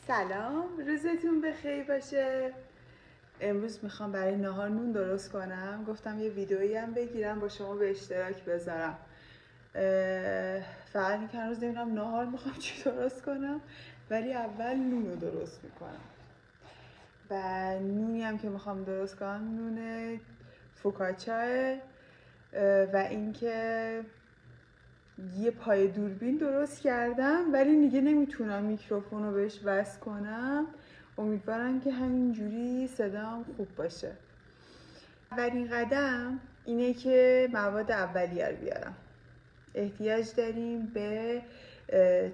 سلام، روزتون بخیر باشه. امروز میخوام برای نهار نون درست کنم. گفتم یه ویدئویی هم بگیرم با شما به اشتراک بذارم. فقط این که هنوز نمیدونم نهار میخوام چی درست کنم، ولی اول نون رو درست میکنم. و نونی هم که میخوام درست کنم نون فوکاچاه و اینکه یه پای دوربین درست کردم، ولی دیگه نمیتونم میکروفون رو بهش وصل کنم. امیدوارم که همینجوری صدام خوب باشه. اولین قدم اینه که مواد اولیه رو بیارم. احتیاج داریم به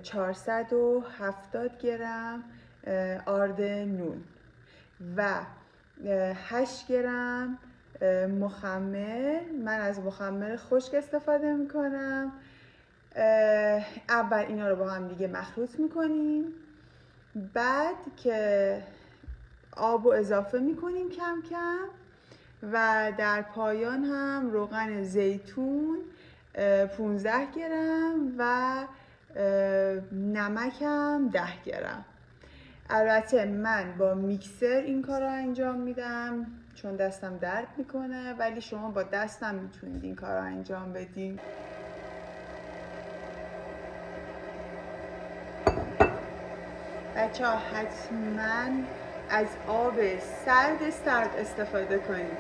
470 گرم آرد نون و 8 گرم مخمر. من از مخمر خشک استفاده میکنم. اول اینا رو با هم دیگه مخلوط میکنیم، بعد که آب رو اضافه میکنیم کم کم و در پایان هم روغن زیتون 15 گرم و نمکم 10 گرم. البته من با میکسر این کار رو انجام میدم چون دستم درد میکنه، ولی شما با دستم میتونید این کار رو انجام بدین. بچه ها حتما از آب سرد استفاده کنید.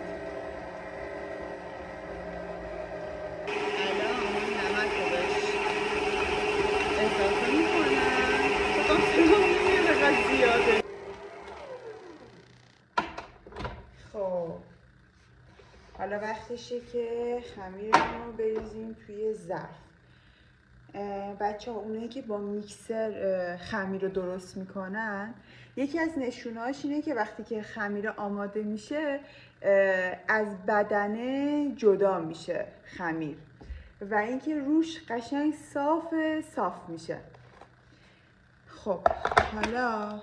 الان نمک رو بهش اضافه میکنم. خب زیاده. خب حالا وقتشه که خمیرمون رو بریزیم توی ظرف. بچه ها اونایی که با میکسر خمیر رو درست میکنن، یکی از نشونهاش اینه که وقتی که خمیر آماده میشه از بدنه جدا میشه خمیر و اینکه روش قشنگ صاف میشه. خب حالا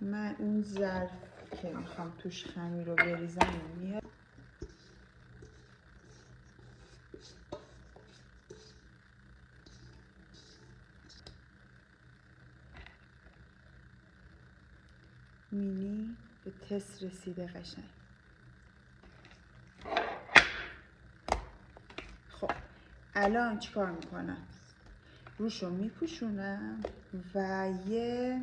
من این ظرف که میخوام توش خمیر رو بریزم میاد. مینی به تست رسیده قشنگ. خب الان چیکار میکنم؟ روشو میپوشونم و یه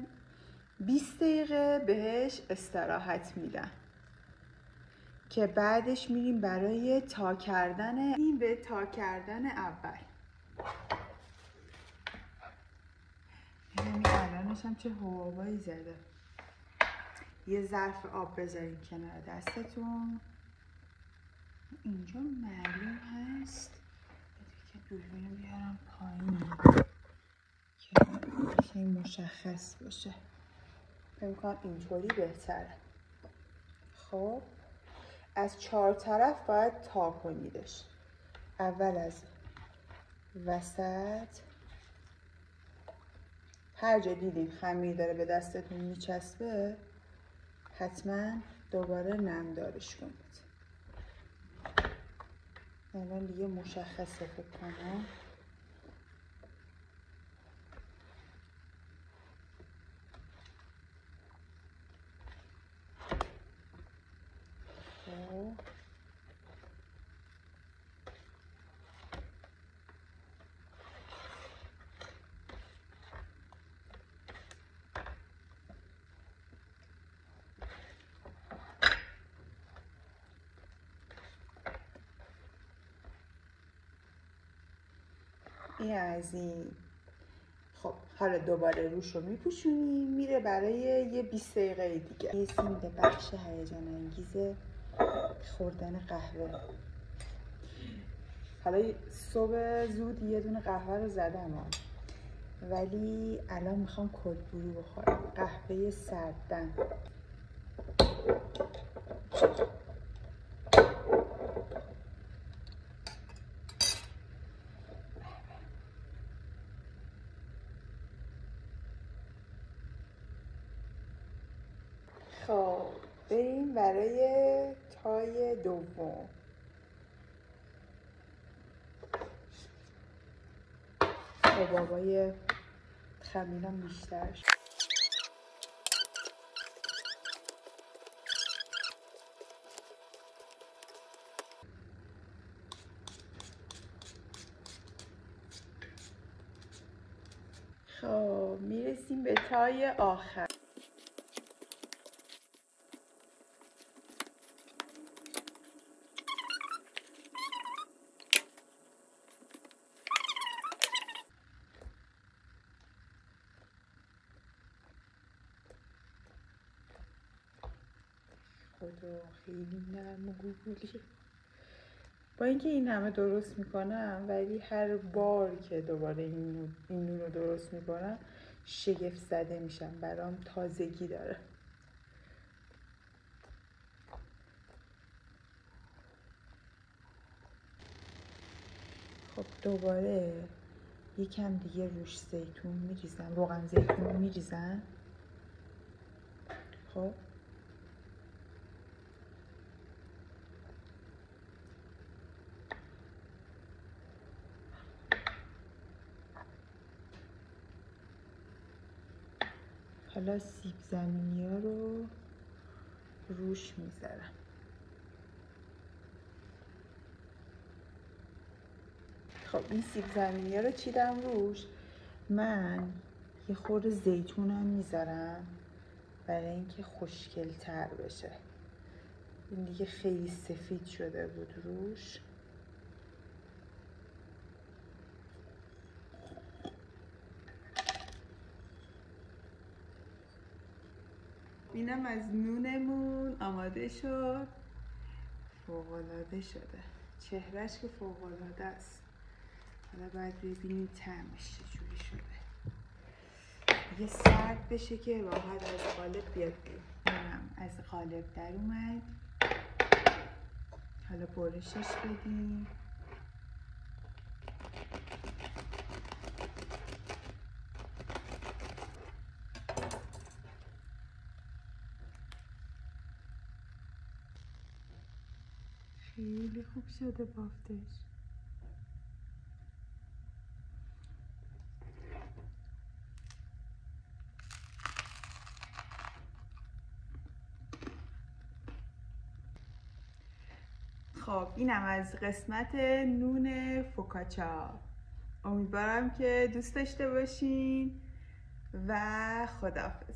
20 دقیقه بهش استراحت میدم که بعدش میریم برای تا کردن اول. یعنی الانش هم چه هوایی زده. یه ظرف آب بذارین کنار دستتون. اینجا معلوم هست که دوربین رو بیارم پایین که خیلی مشخص باشه. فکر می‌کنم اینطوری بهتره. خب از 4 طرف باید تا کنیدش. اول از وسط، هر جا دیدین خمیر داره به دستتون میچسبه حتما دوباره نمدارش کنید. الان دیگه مشخصه فکر کنم. این از این. خب حالا دوباره روش رو میپوشونیم، میره برای یه 20 دقیقه دیگه. رسیدیم به بخش هیجان انگیز خوردن قهوه. حالا صبح زود یه دونه قهوه رو زدم ولی الان میخوام کلد برو بخورم. قهوه سردن. خب بریم برای تای دوم. بابای خمیرم بیشتر شد. میرسیم به تای آخر. خدا خیلی نرم و گوگولیه. با اینکه این همه درست میکنم ولی هر بار که دوباره این نون رو درست میکنم شگفت زده میشم. برام تازگی داره. خب دوباره یکم دیگه روش زیتون میریزم، روغن زیتون میریزم. خب حالا سیب زمینی ها رو روش میذارم. خب این سیب زمینی ها رو چیدم روش. من یه خورده زیتونم میذارم برای اینکه خوشگل تر بشه. این دیگه خیلی سفید شده بود روش. اینم از نونمون آماده شد. فوق‌العاده شده. چهرهش که فوق‌العاده است. حالا باید ببینیم طعمش چجوری شده. یه سرد بشه که راحت از قالب بیاد بیرون. اینم از قالب در اومد. حالا برشش بدیم. خیلی خوب شده بافتش. خب اینم از قسمت نون فوکاچا. امیدوارم که دوست داشته باشین و خداحافظ.